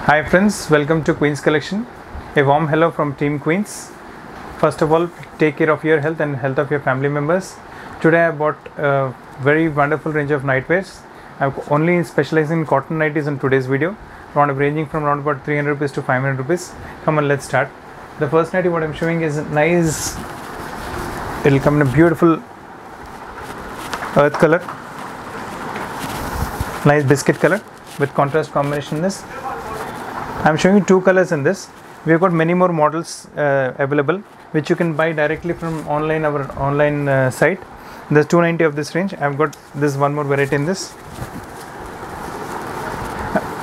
Hi friends, welcome to Queens Collection. A warm hello from Team Queens. First of all, take care of your health and health of your family members. Today I bought a very wonderful range of nightwears. I'm only specializing in cotton nighties in today's video, ranging from around about 300 rupees to 500 rupees. Come on, let's start. The first nightie what I'm showing is nice. It'll come in a beautiful earth color, nice biscuit color with contrast combination in this. I'm showing you two colors in this. We've got many more models available which you can buy directly from our online site. There's 290 of this range. I've got this one more variety in this.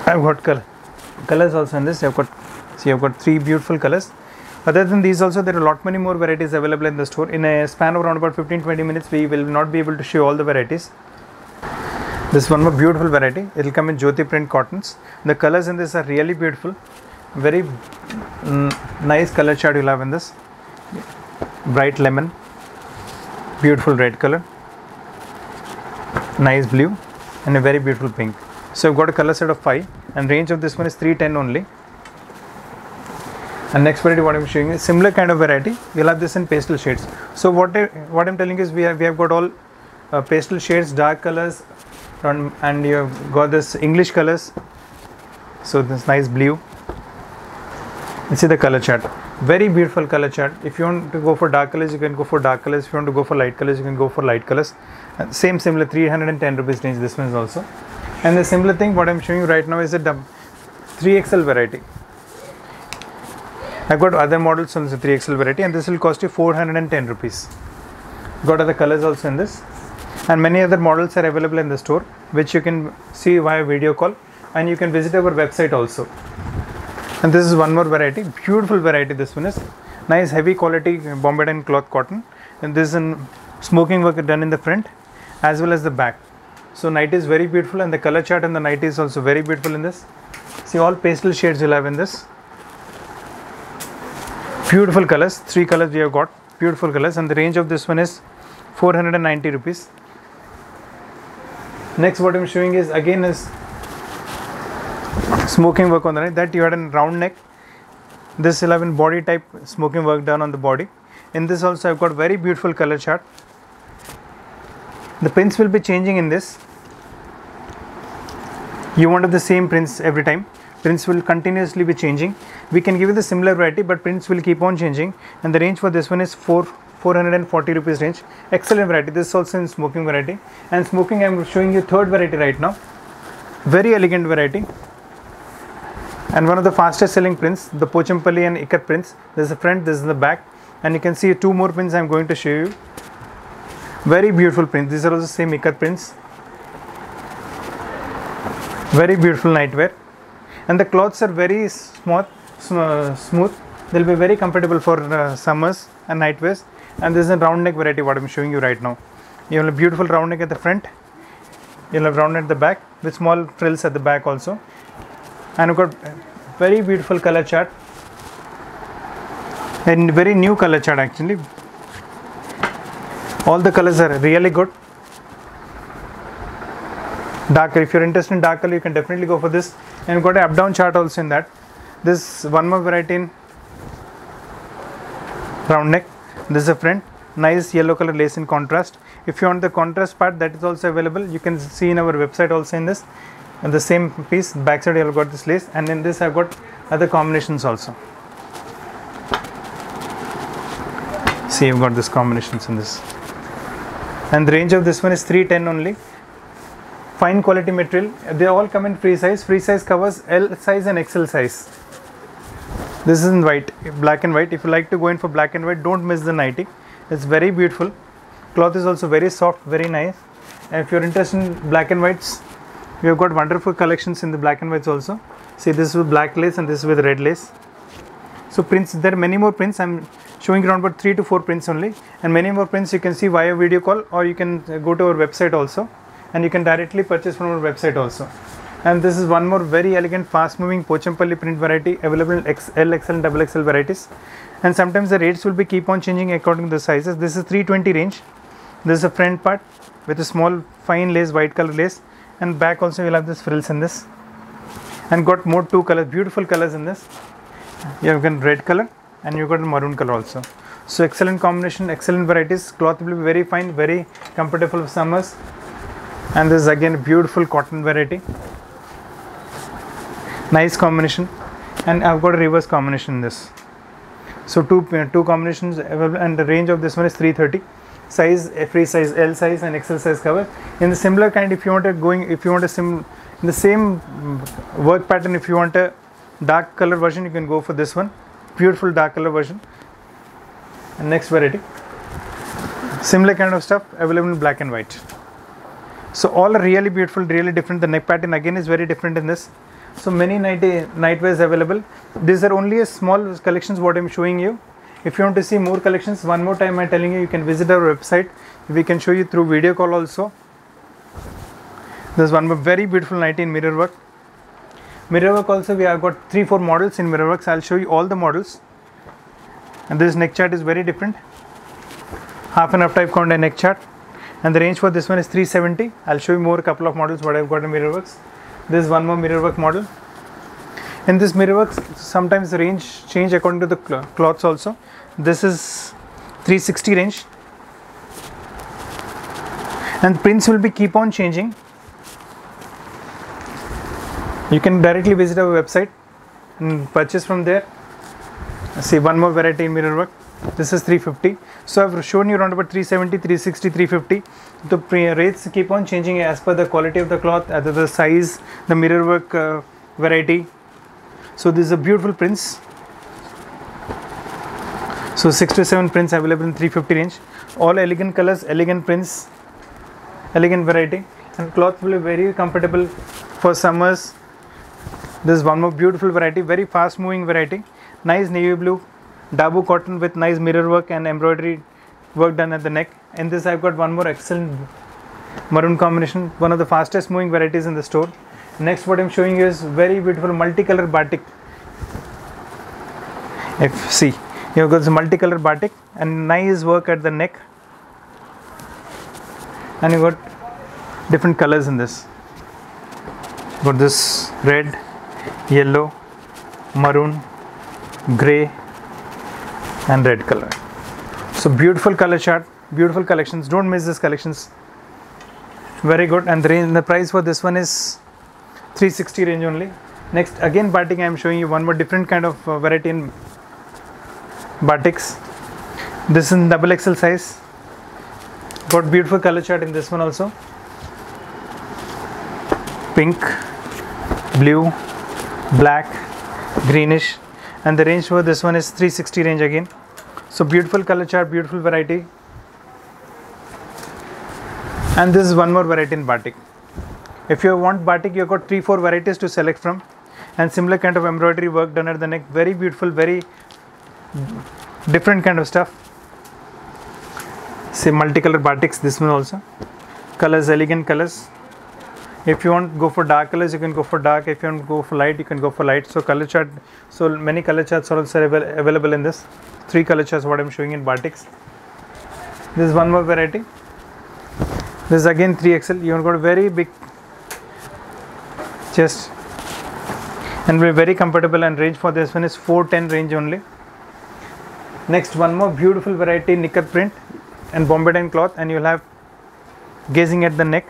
I've got colors also in this. I've got three beautiful colors. Other than these also, there are a lot many more varieties available in the store. In a span of around about 15-20 minutes, we will not be able to show all the varieties. This one more beautiful variety. It will come in Jyoti print cottons. The colors in this are really beautiful. Very nice color chart you'll have in this. Bright lemon, beautiful red color, nice blue, and a very beautiful pink. So I've got a color set of 5, and range of this one is 310 only. And next variety what I'm showing is similar kind of variety. You'll have this in pastel shades. So what I'm telling you is we have got all pastel shades, dark colors, and you've got this English colors. So this nice blue. You see the color chart, very beautiful color chart. If you want to go for dark colors, you can go for dark colors. If you want to go for light colors, you can go for light colors. Similar 310 rupees range. This one is also. And the similar thing what I'm showing you right now is a 3XL variety. I've got other models on the 3XL variety, and this will cost you 410 rupees. Got other colors also in this, and many other models are available in the store, which you can see via video call, and you can visit our website also. And this is one more variety, beautiful variety. This one is nice heavy quality Bombay cloth cotton, and this is in smoking work done in the front as well as the back. So night is very beautiful, and the color chart and the night is also very beautiful in this. See, all pastel shades you'll have in this. Beautiful colors, 3 colors we have got, beautiful colors, and the range of this one is 490 rupees. Next what I'm showing is again is smoking work on the neck. That you had a round neck. This will have in body type smoking work done on the body. In this also I've got very beautiful color chart. The prints will be changing in this. You won't have the same prints every time. Prints will continuously be changing. We can give you the similar variety, but prints will keep on changing. And the range for this one is 440 rupees range. Excellent variety. This is also in smoking variety. And smoking, I'm showing you third variety right now. Very elegant variety. And one of the fastest selling prints, the Pochampalli and Ikat prints. This is the front, this is the back. And you can see 2 more prints I'm going to show you. Very beautiful prints. These are also same Ikat prints. Very beautiful nightwear. And the cloths are very smooth. They'll be very comfortable for summers and nightwears. And this is a round neck variety what I'm showing you right now. You'll have a beautiful round neck at the front. You'll have round neck at the back with small frills at the back also. And we've got very beautiful color chart. And very new color chart actually. All the colors are really good. Darker, if you're interested in dark color, you can definitely go for this. And we've got an up down chart also in that. This one more variety in round neck. This is a front, nice yellow color lace in contrast. If you want the contrast part, that is also available. You can see in our website also in this. And the same piece, backside you have got this lace, and in this I've got other combinations also. See, you've got this combinations in this. And the range of this one is 310 only. Fine quality material. They all come in free size. Free size covers L size and XL size. This is in white, black and white. If you like to go in for black and white, don't miss the nightie. It's very beautiful. Cloth is also very soft, very nice. And if you're interested in black and whites, we have got wonderful collections in the black and whites also. See, this is with black lace and this is with red lace. So prints, there are many more prints. I'm showing around about 3 to 4 prints only. And many more prints you can see via video call, or you can go to our website also. And you can directly purchase from our website also. And this is one more very elegant, fast moving Pochampalli print variety available in XL, XL and XXL varieties. And sometimes the rates will be keep on changing according to the sizes. This is 320 range. This is the front part with a small fine lace, white color lace, and back also you'll have this frills in this. and got more two colors, beautiful colors in this. You have got red color and you got maroon color also. So excellent combination, excellent varieties. Cloth will be very fine, very comfortable for summers. And this is again beautiful cotton variety. Nice combination. And I've got a reverse combination in this. So two combinations available, and the range of this one is 330. Size, free size, L size and XL size cover. In the similar kind, if you want in the same work pattern, if you want a dark color version, you can go for this one. Beautiful dark color version. And next variety. Similar kind of stuff available in black and white. So all are really beautiful, really different. The neck pattern again is very different in this. So many nightwears available. These are only a small collections what I'm showing you. If you want to see more collections, one more time I'm telling you can visit our website. We can show you through video call also. There's one more very beautiful nightie in mirror work. Mirror work also we have got 3-4 models in mirror works. I'll show you all the models. And this neck chart is very different. Half and half type count neck chart. And the range for this one is 370. I'll show you more couple of models what I've got in mirror works. This is one more mirror work model. In this mirror works, sometimes the range change according to the cloths also. This is 360 range. And prints will be keep on changing. You can directly visit our website and purchase from there. See one more variety in mirror work. This is 350. So I've shown you around about 370, 360, 350. The rates keep on changing as per the quality of the cloth, the size, the mirror work variety. So these are beautiful prints. So 6 to 7 prints available in 350 range. All elegant colors, elegant prints, elegant variety, and cloth will be very comfortable for summers. This is one more beautiful variety, very fast moving variety. Nice navy blue, Dabu cotton with nice mirror work and embroidery work done at the neck. In this I've got one more excellent maroon combination, one of the fastest moving varieties in the store. Next what I'm showing you is very beautiful multicolor batik. If see, you've got the multicolor batik and nice work at the neck, and you got different colors in this. Got this red, yellow, maroon, gray and red color. So beautiful color chart, beautiful collections. Don't miss these collections. Very good. And the price for this one is 360 range only. Next again batik, I am showing you one more different kind of variety in batiks. This is in double XL size. Got beautiful color chart in this one also. Pink, blue, black, greenish, and the range for this one is 360 range again. So beautiful color chart, beautiful variety. And this is one more variety in batik. If you want batik, you've got 3-4 varieties to select from, and similar kind of embroidery work done at the neck. Very beautiful, very different kind of stuff. Say multicolor batiks, this one also. Colors, elegant colors. If you want to go for dark colors, you can go for dark. If you want to go for light, you can go for light. So color chart, so many color charts are also available in this. 3 color charts what I'm showing in batiks. This is one more variety. This is again 3XL. You've got a very big chest and very comfortable, and range for this one is 410 range only. Next one more beautiful variety, nikat print and Bombay dyeing cloth, and you'll have gazing at the neck.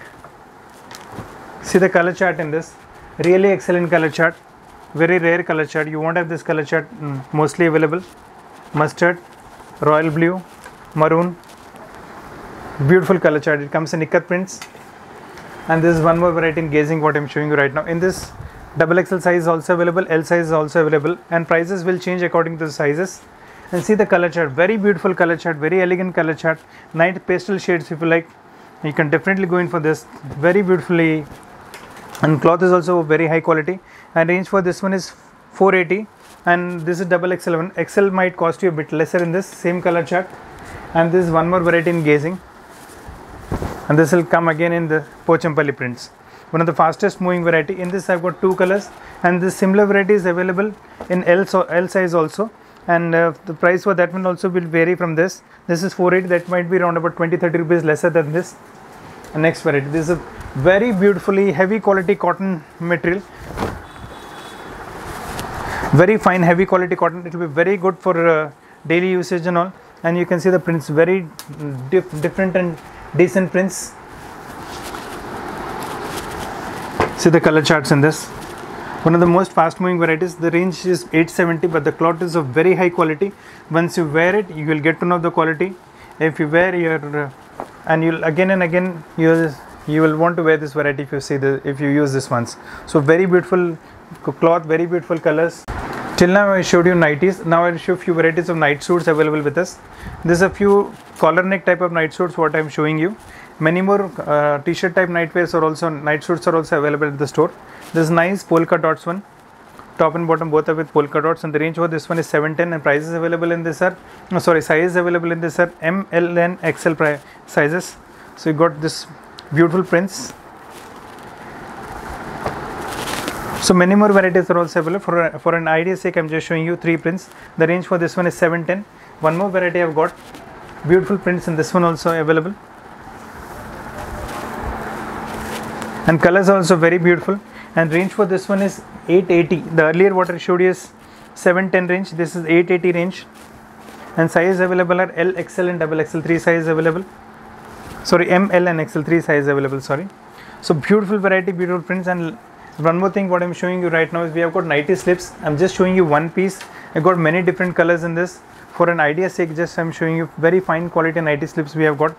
See the color chart in this, really excellent color chart, very rare color chart. You won't have this color chart mostly available. Mustard, royal blue, maroon, beautiful color chart. It comes in ikat prints. And this is one more variety in gazing what I'm showing you right now. In this double XL size is also available, L size is also available, and prices will change according to the sizes. And see the color chart, very beautiful color chart, very elegant color chart, nice pastel shades if you like. You can definitely go in for this, very beautifully, and cloth is also very high quality. And range for this one is 480, and this is double XL one. XL might cost you a bit lesser in this same color chart. And this is one more variety in gazing, and this will come again in the Pochampalli prints, one of the fastest moving variety. In this I've got 2 colors, and this similar variety is available in L size also, and the price for that one also will vary from this. This is 480, that might be around about 20-30 rupees lesser than this. And next variety, this is a very beautifully heavy quality cotton material, Very fine heavy quality cotton. It will be very good for daily usage and all. And you can see the prints, very different and decent prints. See the color charts in this. One of the most fast moving varieties. The range is 870, but the cloth is of very high quality. Once you wear it, you will get to know the quality. If you wear your and you'll again and again you will want to wear this variety if you use this once. So very beautiful cloth, very beautiful colors. Till now I showed you nighties. Now I'll show a few varieties of night suits available with us. There's a few collar neck type of night suits what I'm showing you. Many more t-shirt type night suits are also available at the store. This nice polka dots one, top and bottom both are with polka dots, and the range for this one is 710, and prices available in this are size available in this are M, L and XL sizes. So you got this beautiful prints. So many more varieties are also available. For an idea's sake, I'm just showing you 3 prints. The range for this one is 710. One more variety I've got, beautiful prints in this one also available, and colors are also very beautiful. And range for this one is 880. The earlier what I showed you is 710 range. This is 880 range, and size available are L, XL and XXL. 3 size available. Sorry, M, L and XL 3 size available. Sorry. So beautiful variety, beautiful prints. And one more thing what I'm showing you right now is we have got nighty slips. I'm just showing you one piece. I've got many different colors in this. For an idea's sake, just I'm showing you very fine quality nighty slips we have got.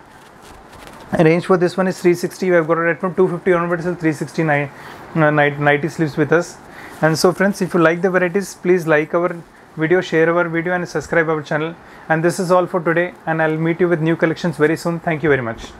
And range for this one is 360. We have got it right from 250 onwards till 369 nighty slips with us. And so friends, if you like the varieties, please like our video, share our video and subscribe our channel. And this is all for today, and I'll meet you with new collections very soon. Thank you very much.